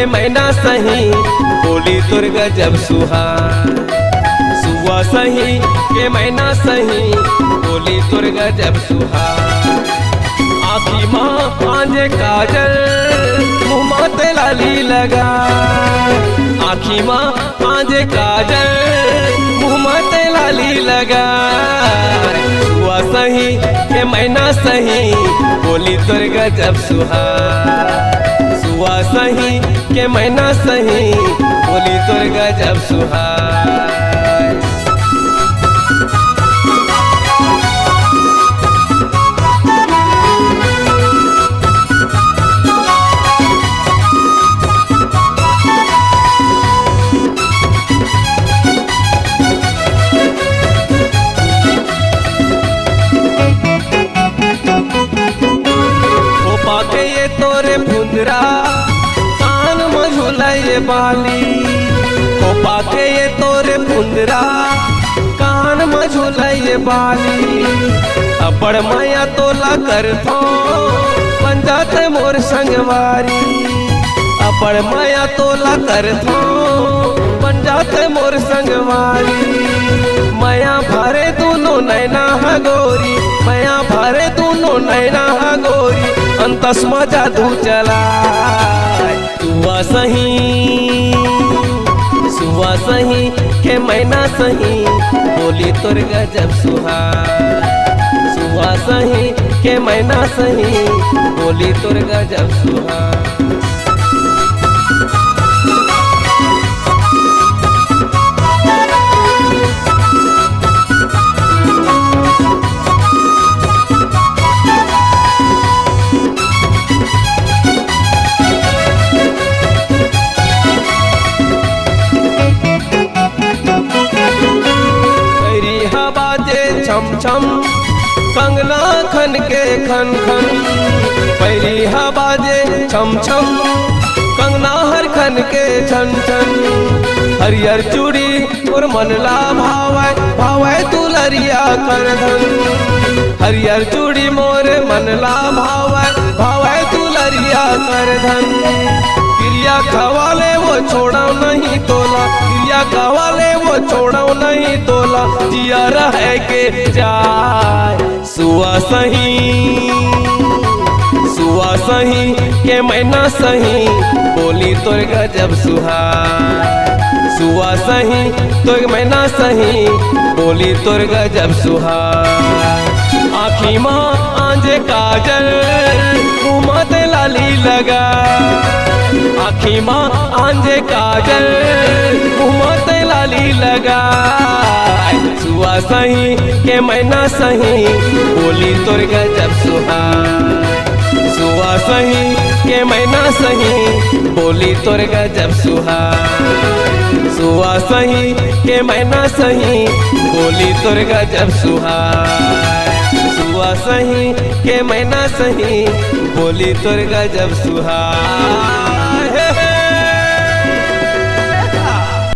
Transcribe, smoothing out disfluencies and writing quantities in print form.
के मैना सही बोली तुर गजब सुहार। सुआ सही के मैना सही बोली तुर गजब सुहार। आँखी माँ आंजे काजल मुँह माते लाली लगा। आँखी माँ आंजे काजल मुँह माते लाली लगा। सुआ सही के मैना सही बोली तुर गजब सुहार। सुआ सही के मैना सही बोली तुर गजब सुहार। पाके ये तोरे फुंदरा कान में झुलाए बाली। ओ पाके ये तोरे फुंदरा कान में झुलाए बाली। अपड़ माया तोला कर थो बन जाते मोर संगवारी। अपड़ माया तोला कर थो बन जाते मोर संगवारी। माया भरे दोनों नैना है गोरी। माया भरे दोनों नैना है गोरी। अंतस में जादू चला। सुआ सही सुआ सही के मैना सही बोली तुर गजब सुहार। सुआ सही के मैना सही बोली तुर गजब सुहार। छम छम कंगना खन के खन खन। पैरी हबाजे छम छम कंगना हर खन के छन छन। हरियर चूड़ी और मनला भावै भावै दुलरिया कर धन। हरियर चूड़ी मोर मनला भावै भावै दुलरिया कर धन। क्रिया खवाले वो छोड़ा नहीं तोला। क्रिया खवाले वो छोड़ा नहीं तोला। जिया रह के जाए। सुआ सही सुआ सही के मैना सही बोली तुर गजब सुहार। सुआ सही तो मैना सही बोली तुर गजब सुहार। आँखी माँ आंजे काजल मुँह माते लाली लगा। आँखी माँ आंजे काजल मुँह माते लाली लगा। सुआ सही के मैना सही बोली तुर गजब सुहार। सुआ सही के मैना सही बोली तुर गजब सुहार। सुआ सही के मैना सही बोली तुर गजब सुहार। सुआ सही के मैना सही बोली तुर गजब सुहार।